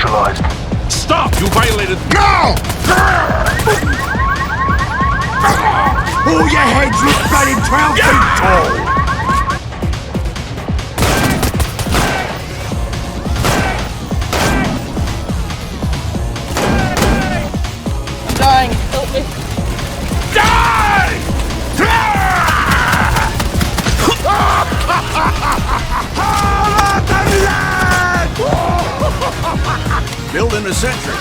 neutralized. Stop! You violated... No! All your heads look bloody 12 feet tall! I'm dying. Help me. Die! Building a sentry.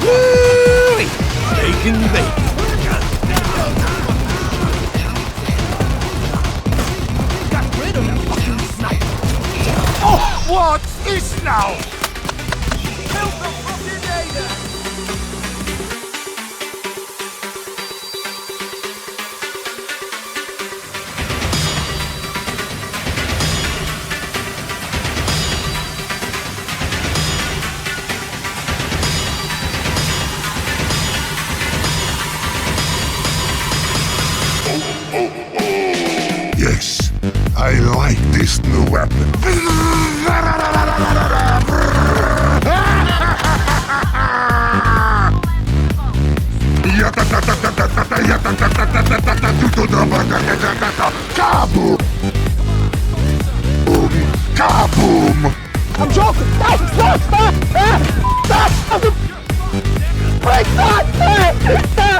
Woo! Bacon, bacon. Got rid of that fucking sniper. Oh, what's this now? Help the fucking leader! Yes, I like this new weapon. Kaboom! Kaboom! I'm joking. Stop! Stop! Stop! Stop! Stop! Break! Stop! Stop!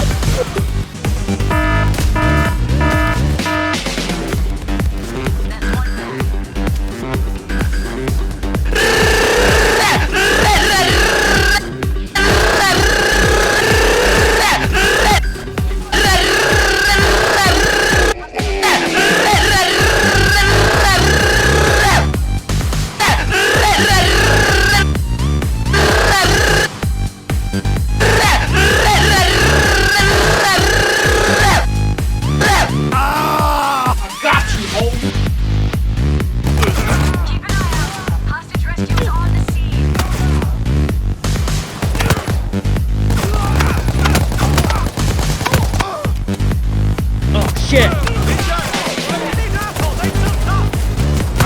Shit!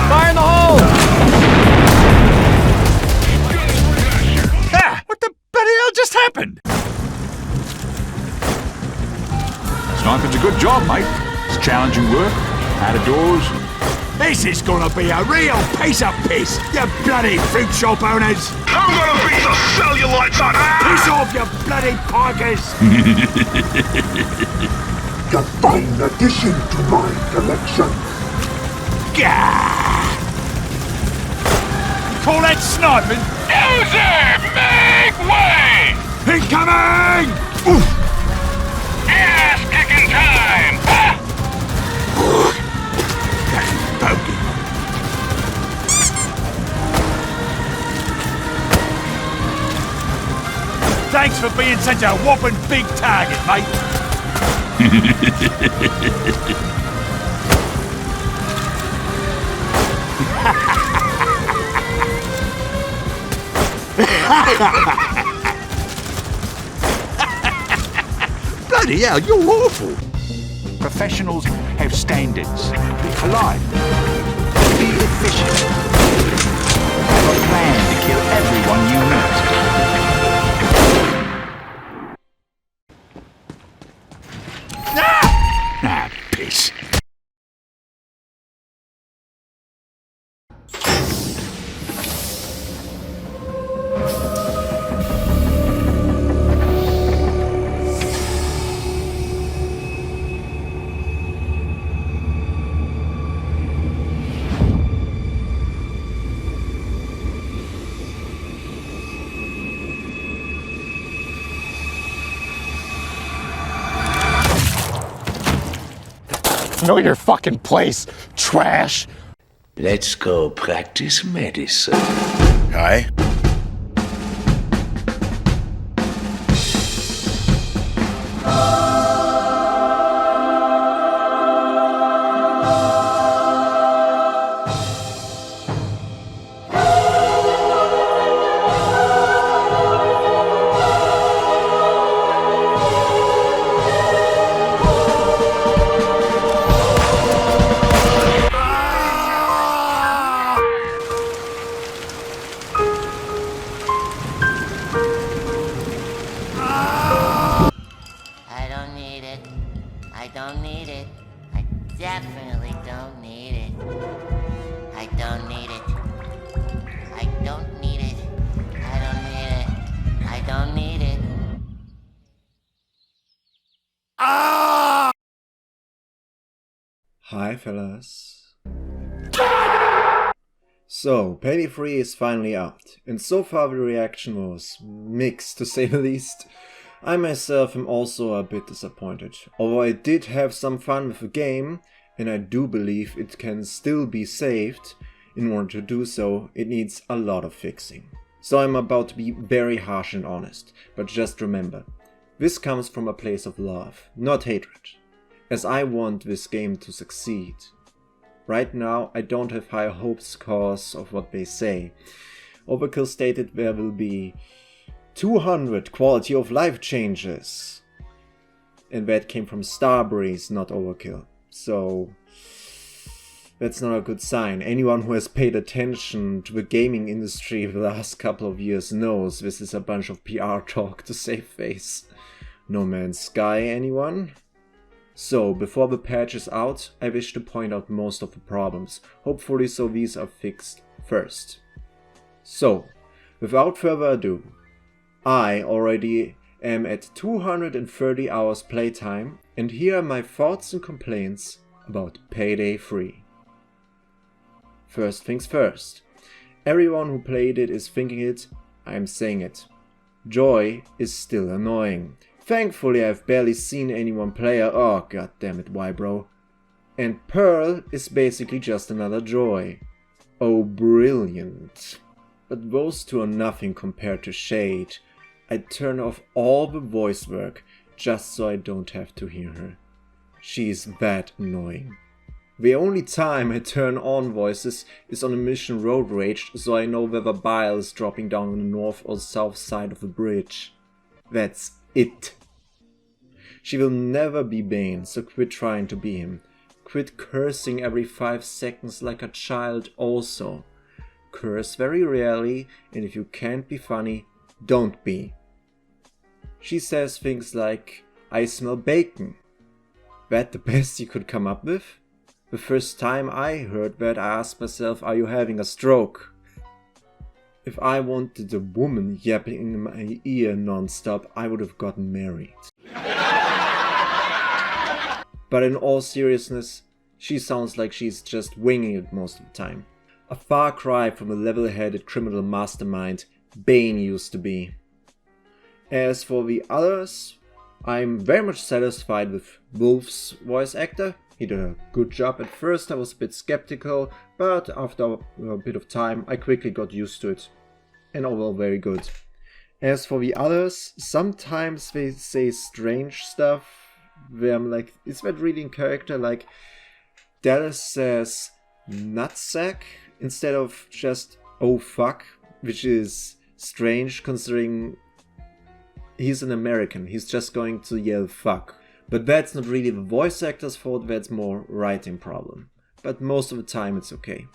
Fire in the hole! Ah, what the bloody hell just happened? Sniping's a good job, mate. It's challenging work. Out of doors. This is gonna be a real piece of piss, you bloody fruit shop owners! I'm gonna beat the cellulites on Piss off, you bloody pikers! A fine addition to my collection. Gah! Call that sniping? User, make way! Incoming! Oof! Ass kicking time! Bogey. Thanks for being such a whopping big target, mate. Bloody hell, you're awful. Professionals have standards. Be polite. Be efficient. Have a plan to kill everyone you meet. Ah, piss. Know your fucking place, trash. Let's go practice medicine. Aye. Hi fellas. So, Payday 3 is finally out, and so far the reaction was mixed to say the least. I myself am also a bit disappointed. Although I did have some fun with the game, and I do believe it can still be saved, in order to do so it needs a lot of fixing. So I'm about to be very harsh and honest, but just remember, this comes from a place of love, not hatred, as I want this game to succeed. Right now I don't have high hopes cause of what they say. Overkill stated there will be 200 quality of life changes, and that came from Starbreeze, not Overkill. So that's not a good sign. Anyone who has paid attention to the gaming industry the last couple of years knows this is a bunch of PR talk to save face. No Man's Sky, anyone? So, before the patch is out, I wish to point out most of the problems, hopefully so these are fixed first. So, without further ado, I already am at 230 hours playtime, and here are my thoughts and complaints about Payday 3. First things first, everyone who played it is thinking it, I'm saying it. Joy is still annoying. Thankfully I've barely seen anyone play her, oh goddammit, why bro? And Pearl is basically just another Joy. Oh brilliant. But those two are nothing compared to Shade. I'd turn off all the voice work just so I don't have to hear her. She's that annoying. The only time I turn on voices is on a mission Road Rage, so I know whether Bile is dropping down on the north or south side of the bridge. That's it. She will never be Bane, so quit trying to be him. Quit cursing every 5 seconds like a child also. Curse very rarely, and if you can't be funny, don't be. She says things like, I smell bacon. That the best you could come up with? The first time I heard that, I asked myself, are you having a stroke? If I wanted a woman yapping in my ear non-stop, I would have gotten married. But in all seriousness, she sounds like she's just winging it most of the time. A far cry from the level-headed criminal mastermind Bane used to be. As for the others, I'm very much satisfied with Wolf's voice actor. He did a good job. At first I was a bit skeptical, but after a bit of time I quickly got used to it. And overall very good. As for the others, sometimes they say strange stuff where I'm like, is that really in character? Like, Dallas says nutsack instead of just oh fuck, which is strange considering he's an American. He's just going to yell fuck. But that's not really the voice actor's fault, that's more writing problem. But most of the time it's okay.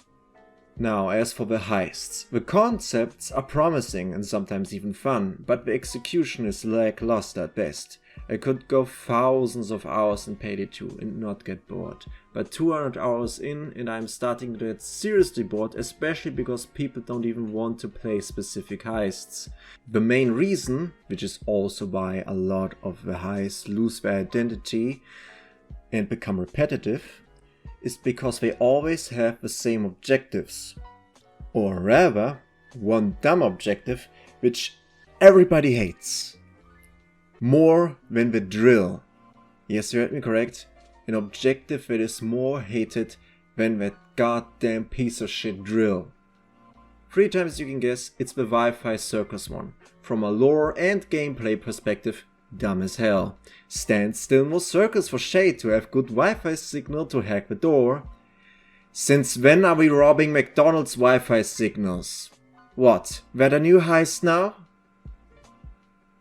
Now, as for the heists, the concepts are promising and sometimes even fun, but the execution is lackluster at best. I could go thousands of hours in Payday 2 and not get bored, but 200 hours in and I'm starting to get seriously bored, especially because people don't even want to play specific heists. The main reason, which is also why a lot of the heists lose their identity and become repetitive, is because they always have the same objectives. Or rather, one dumb objective which everybody hates. More than the drill. Yes, you heard me correct. An objective that is more hated than that goddamn piece of shit drill. 3 times you can guess, it's the Wi-Fi Circus one. From a lore and gameplay perspective, dumb as hell. Stand still no circus for Shade to have good Wi-Fi signal to hack the door. Since when are we robbing McDonald's Wi-Fi signals? What, that a new heist now?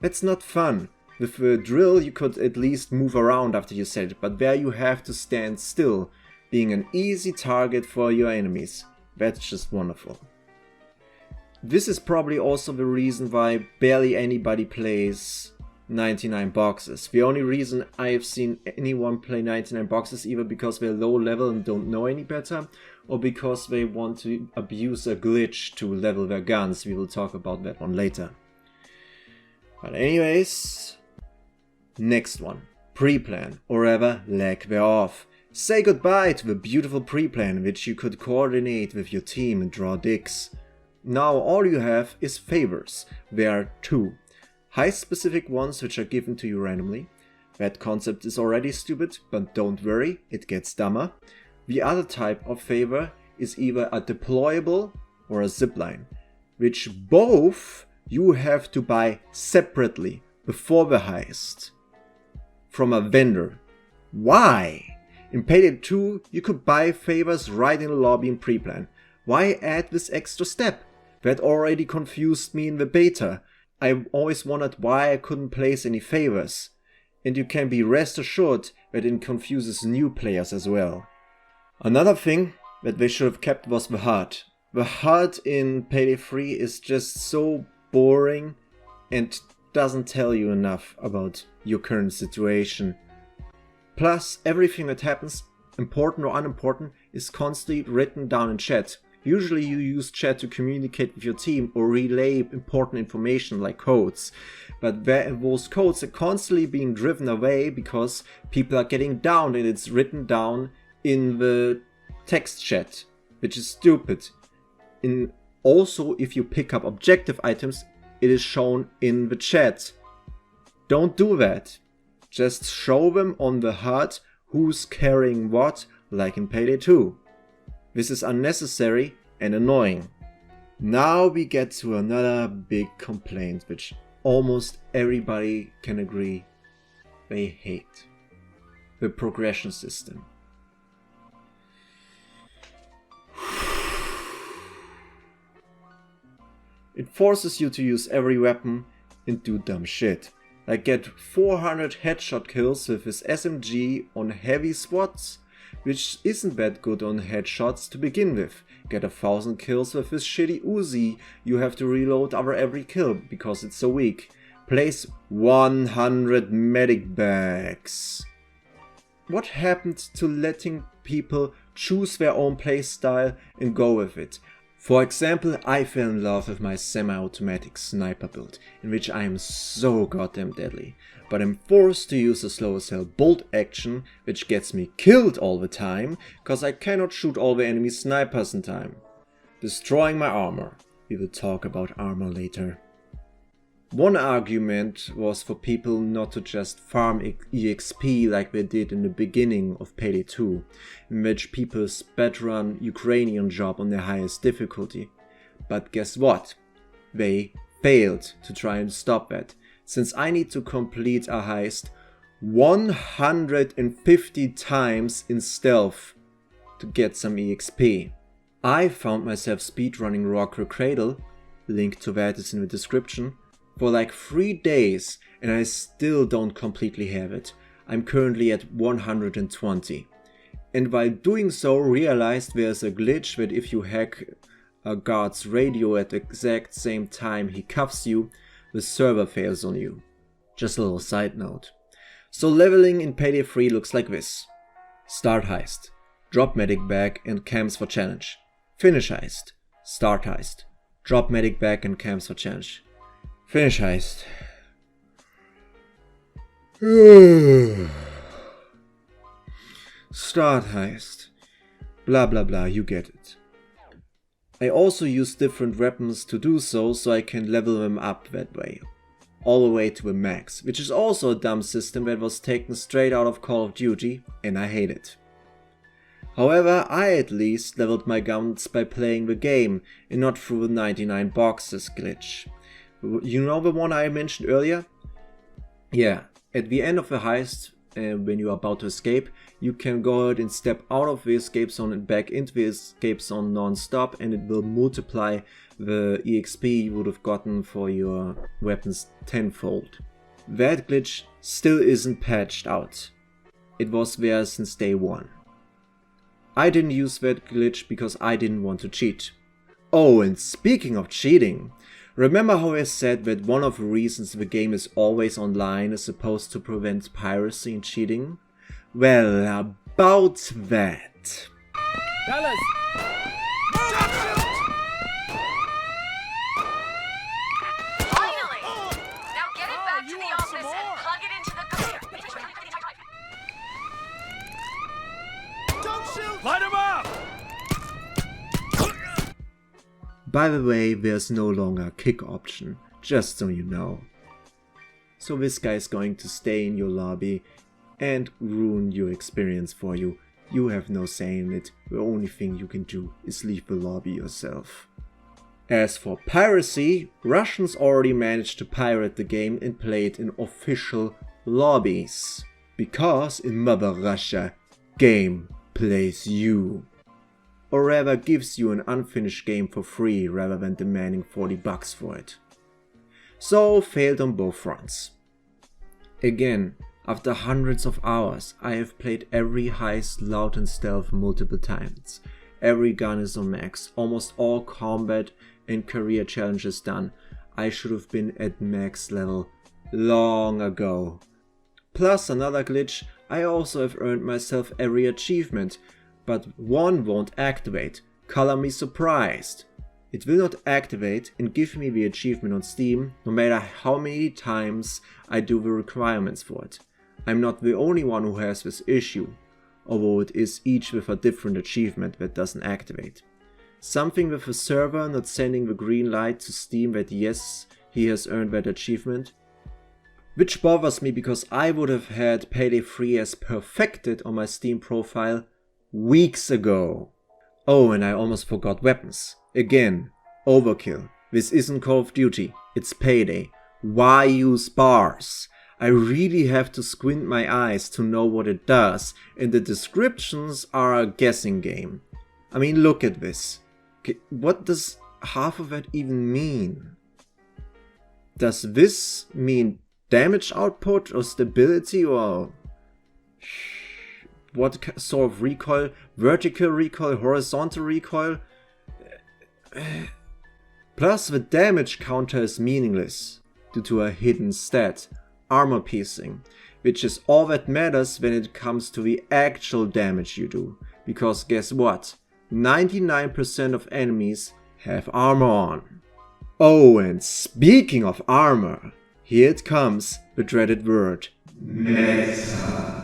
That's not fun. With the drill you could at least move around after you set it, but there you have to stand still, being an easy target for your enemies. That's just wonderful. This is probably also the reason why barely anybody plays 99 boxes. The only reason I have seen anyone play 99 boxes either because they're low level and don't know any better, or because they want to abuse a glitch to level their guns. We will talk about that one later. But anyways, next one. Pre-plan, or rather lack thereof. Say goodbye to the beautiful pre-plan which you could coordinate with your team and draw dicks. Now all you have is favors. There are 2. Heist-specific ones which are given to you randomly. That concept is already stupid, but don't worry, it gets dumber. The other type of favor is either a deployable or a zipline, which both you have to buy separately before the heist from a vendor. Why? In Payday 2 you could buy favors right in the lobby in pre-plan. Why add this extra step? That already confused me in the beta. I always wondered why I couldn't place any favors. And you can be rest assured that it confuses new players as well. Another thing that they should have kept was the HUD. The HUD in Payday 3 is just so boring and doesn't tell you enough about your current situation. Plus, everything that happens, important or unimportant, is constantly written down in chat. Usually you use chat to communicate with your team or relay important information like codes. But those codes are constantly being driven away because people are getting down and it's written down in the text chat, which is stupid. Also, if you pick up objective items, it is shown in the chat. Don't do that. Just show them on the HUD who's carrying what, like in Payday 2. This is unnecessary and annoying. Now we get to another big complaint which almost everybody can agree they hate. The progression system. It forces you to use every weapon and do dumb shit. Like get 400 headshot kills with his SMG on heavy SWATs, which isn't that good on headshots to begin with. Get 1000 kills with his shitty Uzi, you have to reload over every kill because it's so weak. Place 100 medic bags. What happened to letting people choose their own playstyle and go with it? For example, I fell in love with my semi-automatic sniper build, in which I am so goddamn deadly, but I'm forced to use a slow as hell bolt action, which gets me killed all the time, cause I cannot shoot all the enemy snipers in time. Destroying my armor. We will talk about armor later. One argument was for people not to just farm EXP like they did in the beginning of Payday 2, in which people speedrun Ukrainian job on their highest difficulty. But guess what? They failed to try and stop that, since I need to complete a heist 150 times in stealth to get some EXP. I found myself speedrunning Rocker Cradle, link to that is in the description, for like 3 days and I still don't completely have it. I'm currently at 120. And while doing so realized there's a glitch that if you hack a guard's radio at the exact same time he cuffs you, the server fails on you. Just a little side note. So leveling in Payday 3 looks like this. Start heist. Drop medic bag and camps for challenge. Finish heist. Start heist. Drop medic bag and camps for challenge. Finish heist. Start heist. Blah blah blah, you get it. I also use different weapons to do so I can level them up that way. All the way to the max, which is also a dumb system that was taken straight out of Call of Duty and I hate it. However, I at least leveled my guns by playing the game and not through the 99 boxes glitch. You know the one I mentioned earlier? Yeah, at the end of the heist, when you are about to escape, you can go ahead and step out of the escape zone and back into the escape zone non-stop and it will multiply the EXP you would have gotten for your weapons tenfold. That glitch still isn't patched out. It was there since day one. I didn't use that glitch because I didn't want to cheat. Oh, and speaking of cheating, remember how I said that one of the reasons the game is always online is supposed to prevent piracy and cheating? Well, about that. Fellas! Finally! Now get it back to the office and plug it into the computer. Light him up! By the way, there's no longer a kick option, just so you know. So this guy is going to stay in your lobby and ruin your experience for you. You have no say in it, the only thing you can do is leave the lobby yourself. As for piracy, Russians already managed to pirate the game and play it in official lobbies. Because in Mother Russia, game plays you. Or rather gives you an unfinished game for free rather than demanding $40 for it. So failed on both fronts. Again, after hundreds of hours, I have played every heist, loud and stealth multiple times. Every gun is on max, almost all combat and career challenges done. I should have been at max level long ago. Plus another glitch, I also have earned myself every achievement, but one won't activate. Color me surprised. It will not activate and give me the achievement on Steam, no matter how many times I do the requirements for it. I'm not the only one who has this issue, although it is each with a different achievement that doesn't activate. Something with the server not sending the green light to Steam that yes, he has earned that achievement. Which bothers me because I would have had Payday 3 as perfected on my Steam profile weeks ago. Oh, and I almost forgot weapons. Again, overkill. This isn't Call of Duty, it's Payday. Why use bars? I really have to squint my eyes to know what it does, and the descriptions are a guessing game. I mean, look at this. What does half of it even mean? Does this mean damage output or stability or what sort of recoil? Vertical recoil, horizontal recoil? Plus the damage counter is meaningless due to a hidden stat, armor piercing, which is all that matters when it comes to the actual damage you do. Because guess what? 99% of enemies have armor on. Oh, and speaking of armor, here it comes, the dreaded word, meta.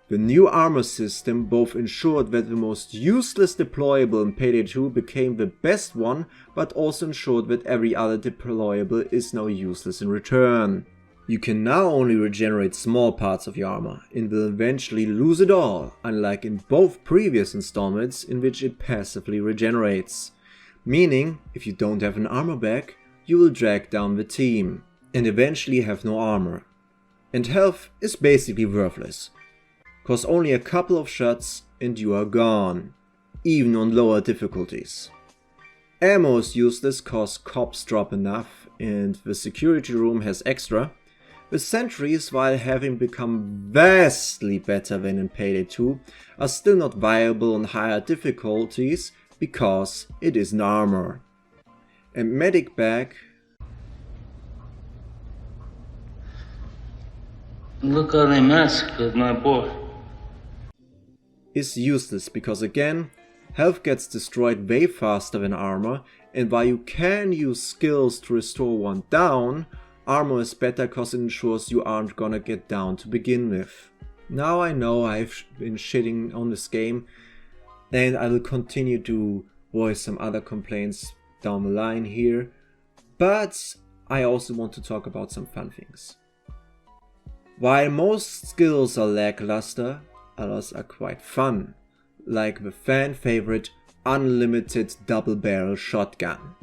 The new armor system both ensured that the most useless deployable in Payday 2 became the best one, but also ensured that every other deployable is now useless in return. You can now only regenerate small parts of your armor and will eventually lose it all, unlike in both previous installments in which it passively regenerates. Meaning, if you don't have an armor back, you will drag down the team and eventually have no armor. And health is basically worthless. Cause only a couple of shots and you are gone, even on lower difficulties. Ammo is useless cause cops drop enough and the security room has extra. The sentries, while having become vastly better than in Payday 2, are still not viable on higher difficulties because it isn't armor. And medic bag. Look how they massacred my boy. Is useless because again, health gets destroyed way faster than armor, and while you can use skills to restore one down, armor is better cause it ensures you aren't gonna get down to begin with. Now I know I've been shitting on this game, and I will continue to voice some other complaints down the line here, but I also want to talk about some fun things. While most skills are lackluster, others are quite fun, like the fan favorite unlimited double barrel shotgun.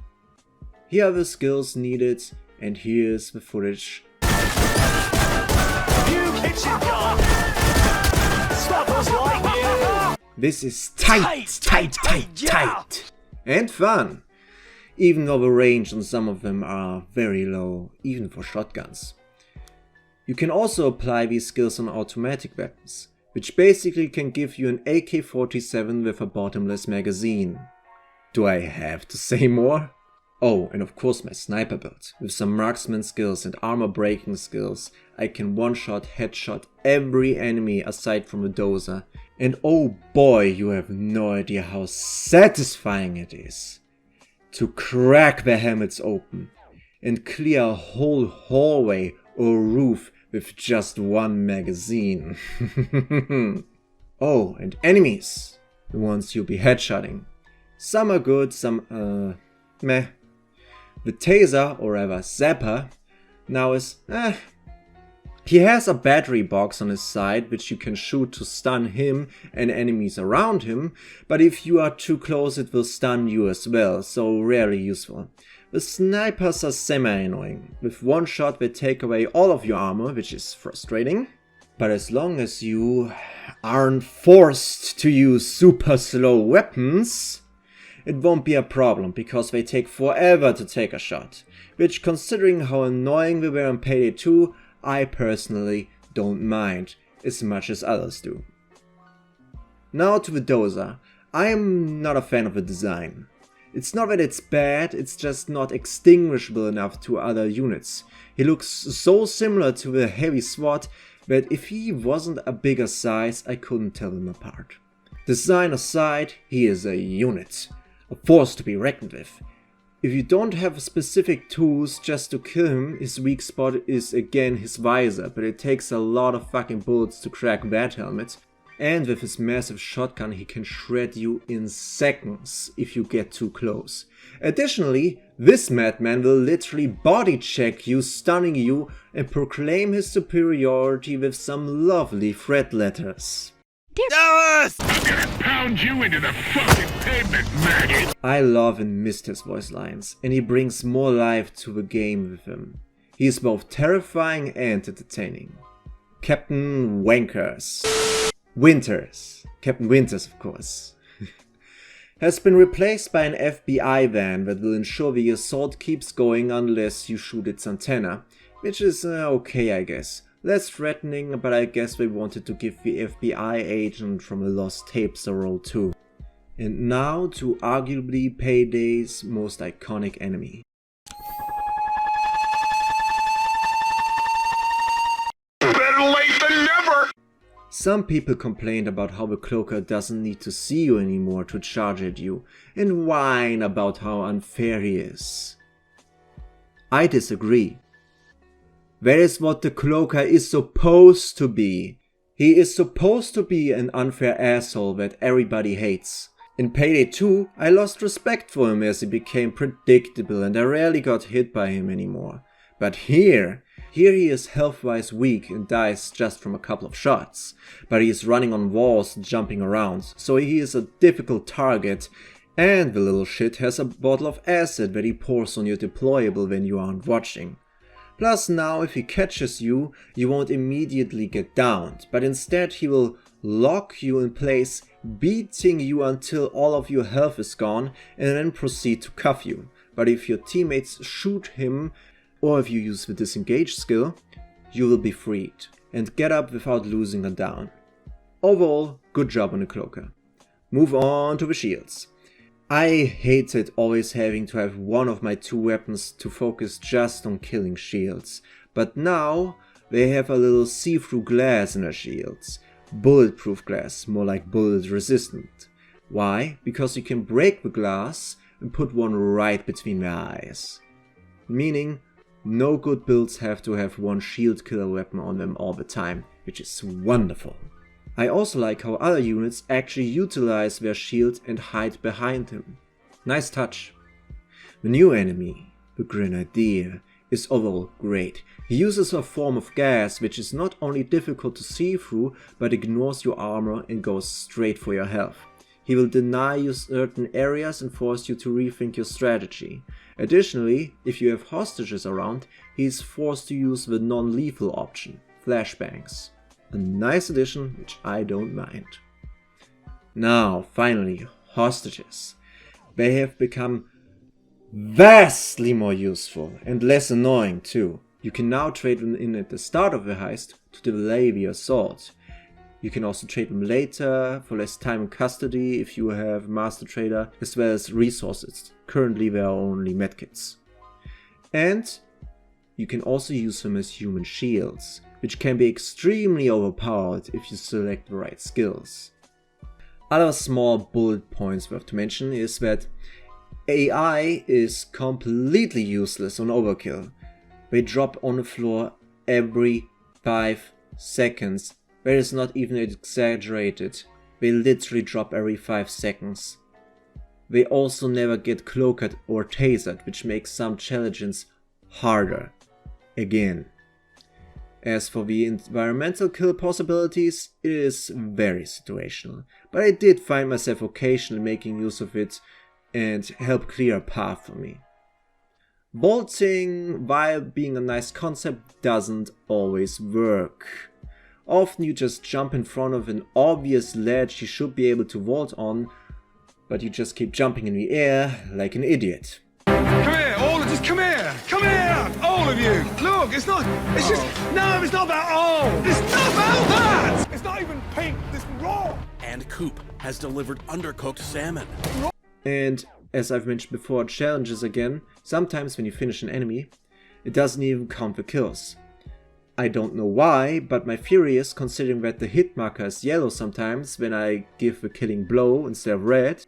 Here are the skills needed, and here's the footage. You kitchen dog! Stop us like you! This is tight, and fun, even though the range on some of them are very low, even for shotguns. You can also apply these skills on automatic weapons, which basically can give you an AK-47 with a bottomless magazine. Do I have to say more? Oh, and of course my sniper build. With some marksman skills and armor breaking skills, I can one-shot, headshot every enemy aside from a dozer. And oh boy, you have no idea how satisfying it is to crack their helmets open and clear a whole hallway or roof with just one magazine. Oh, and enemies. the ones you'll be headshotting. Some are good, some meh. The taser, or rather zapper, now is He has a battery box on his side which you can shoot to stun him and enemies around him, but if you are too close it will stun you as well, so rarely useful. The snipers are semi-annoying. With one shot they take away all of your armor, which is frustrating. But as long as you aren't forced to use super slow weapons, it won't be a problem, because they take forever to take a shot. Which, considering how annoying they were on Payday 2, I personally don't mind as much as others do. Now to the dozer. I am not a fan of the design. It's not that it's bad, it's just not extinguishable enough to other units. He looks so similar to the heavy SWAT that if he wasn't a bigger size I couldn't tell them apart. Design aside, he is a unit, a force to be reckoned with. If you don't have specific tools just to kill him, his weak spot is again his visor, but it takes a lot of fucking bullets to crack that helmet. And with his massive shotgun he can shred you in seconds if you get too close. Additionally, this madman will literally body check you, stunning you, and proclaim his superiority with some lovely threat letters. I'm gonna pound you into the fucking pavement, maggot! I love and missed his voice lines, and he brings more life to the game with him. He is both terrifying and entertaining. Captain Winters, Captain Winters of course, has been replaced by an FBI van that will ensure the assault keeps going unless you shoot its antenna, which is okay I guess. Less threatening, but I guess they wanted to give the FBI agent from a lost tapes a role too. And now to arguably Payday's most iconic enemy. Better late than never! Some people complained about how the cloaker doesn't need to see you anymore to charge at you, and whine about how unfair he is. I disagree. That is what the cloaker is supposed to be. He is supposed to be an unfair asshole that everybody hates. In Payday 2, I lost respect for him as he became predictable and I rarely got hit by him anymore. But here he is health-wise weak and dies just from a couple of shots. But he is running on walls and jumping around, so he is a difficult target, and the little shit has a bottle of acid that he pours on your deployable when you aren't watching. Plus now if he catches you, you won't immediately get downed, but instead he will lock you in place, beating you until all of your health is gone, and then proceed to cuff you. But if your teammates shoot him, or if you use the disengage skill, you will be freed and get up without losing a down. Overall, good job on the cloaker. Move on to the shields. I hated always having to have one of my two weapons to focus just on killing shields, but now they have a little see-through glass in their shields. Bulletproof glass, more like bullet resistant. Why? Because you can break the glass and put one right between their eyes. Meaning, no good builds have to have one shield killer weapon on them all the time, which is wonderful. I also like how other units actually utilize their shield and hide behind him. Nice touch. The new enemy, the Grenadier, is overall great. He uses a form of gas which is not only difficult to see through, but ignores your armor and goes straight for your health. He will deny you certain areas and force you to rethink your strategy. Additionally, if you have hostages around, he is forced to use the non-lethal option, flashbangs. A nice addition which I don't mind. Now, finally, hostages. They have become vastly more useful and less annoying too. You can now trade them in at the start of the heist to delay the assault. You can also trade them later for less time in custody if you have Master Trader, as well as resources. Currently there are only medkits. And you can also use them as human shields, which can be extremely overpowered if you select the right skills. Other small bullet points worth to mention is that AI is completely useless on overkill. They drop on the floor every 5 seconds. That is not even exaggerated. They literally drop every 5 seconds. They also never get cloaked or tasered, which makes some challenges harder. Again. As for the environmental kill possibilities, it is very situational, but I did find myself occasionally making use of it and help clear a path for me. Vaulting, while being a nice concept, doesn't always work. Often you just jump in front of an obvious ledge you should be able to vault on, but you just keep jumping in the air like an idiot. Come here, just come here! Come here! All of you! Look, it's not about all! It's not about that! It's not even pink, it's raw! And Coop has delivered undercooked salmon. And as I've mentioned before, challenges again, sometimes when you finish an enemy, it doesn't even count the kills. I don't know why, but my theory is, considering that the hit marker is yellow sometimes when I give the killing blow instead of red,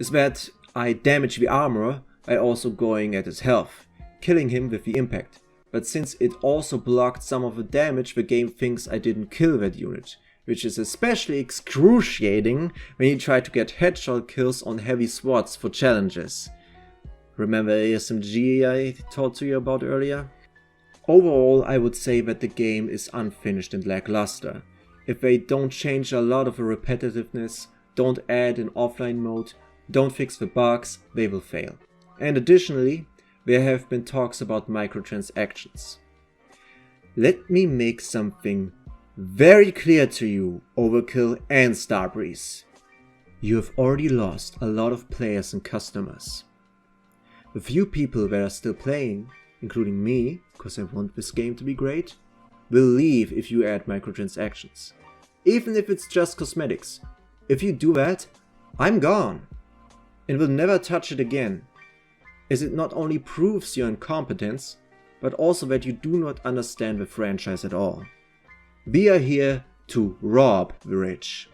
is that I damage the armor by also going at his health, killing him with the impact. But since it also blocked some of the damage, the game thinks I didn't kill that unit, which is especially excruciating when you try to get headshot kills on heavy swords for challenges. Remember the SMG I talked to you about earlier? Overall, I would say that the game is unfinished and lackluster. If they don't change a lot of the repetitiveness, don't add an offline mode, don't fix the bugs, they will fail. And additionally, there have been talks about microtransactions. Let me make something very clear to you, Overkill and Starbreeze. You have already lost a lot of players and customers. The few people that are still playing, including me, because I want this game to be great, will leave if you add microtransactions. Even if it's just cosmetics. If you do that, I'm gone. And will never touch it again. As it not only proves your incompetence, but also that you do not understand the franchise at all. We are here to rob the rich,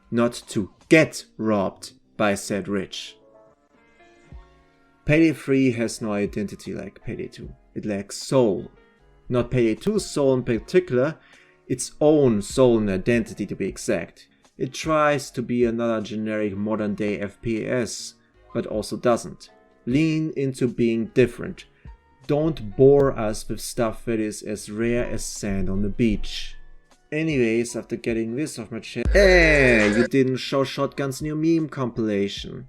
not to get robbed by said rich. Payday 3 has no identity like Payday 2. It lacks soul. Not Payday 2's soul in particular, its own soul and identity to be exact. It tries to be another generic modern day FPS, but also doesn't. Lean into being different. Don't bore us with stuff that is as rare as sand on the beach. Anyways, after getting this off my chest... Hey, you didn't show shotguns in your meme compilation.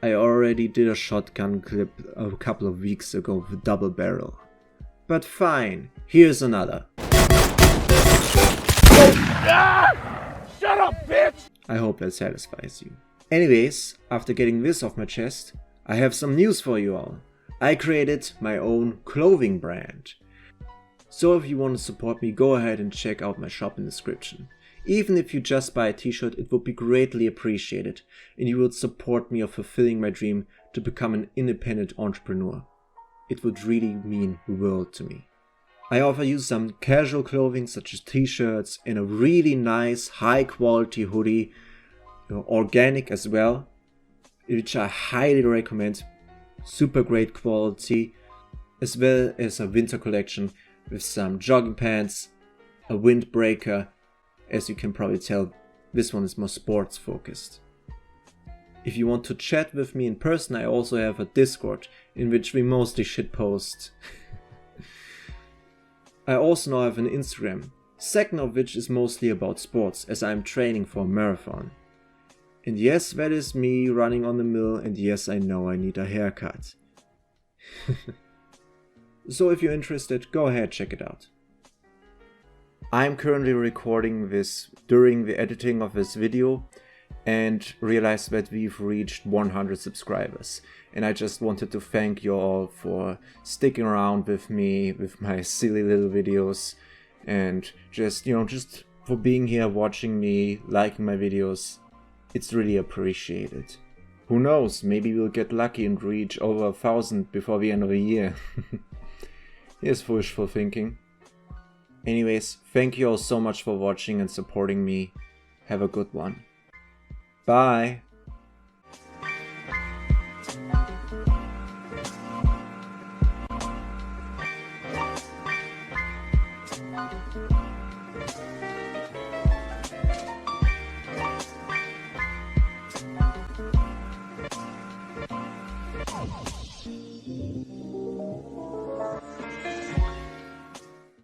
I already did a shotgun clip a couple of weeks ago with double barrel. But fine, here's another. Shut up, bitch! I hope that satisfies you. Anyways, after getting this off my chest, I have some news for you all. I created my own clothing brand. So if you want to support me, go ahead and check out my shop in the description. Even if you just buy a t-shirt, it would be greatly appreciated, and you would support me of fulfilling my dream to become an independent entrepreneur. It would really mean the world to me. I offer you some casual clothing such as t-shirts and a really nice high quality hoodie, organic as well, which I highly recommend. Super great quality, as well as a winter collection with some jogging pants, a windbreaker. As you can probably tell, this one is more sports focused. If you want to chat with me in person, I also have a Discord in which we mostly shitpost. I also now have an Instagram, second of which is mostly about sports, as I'm training for a marathon. And yes, that is me running on the mill, and yes, I know I need a haircut. So if you're interested, go ahead, check it out. I'm currently recording this during the editing of this video and realized that we've reached 100 subscribers. And I just wanted to thank you all for sticking around with me, with my silly little videos, and just for being here, watching me, liking my videos. It's really appreciated. Who knows, maybe we'll get lucky and reach over 1,000 before the end of the year. Here's wishful thinking. Anyways, thank you all so much for watching and supporting me. Have a good one. Bye!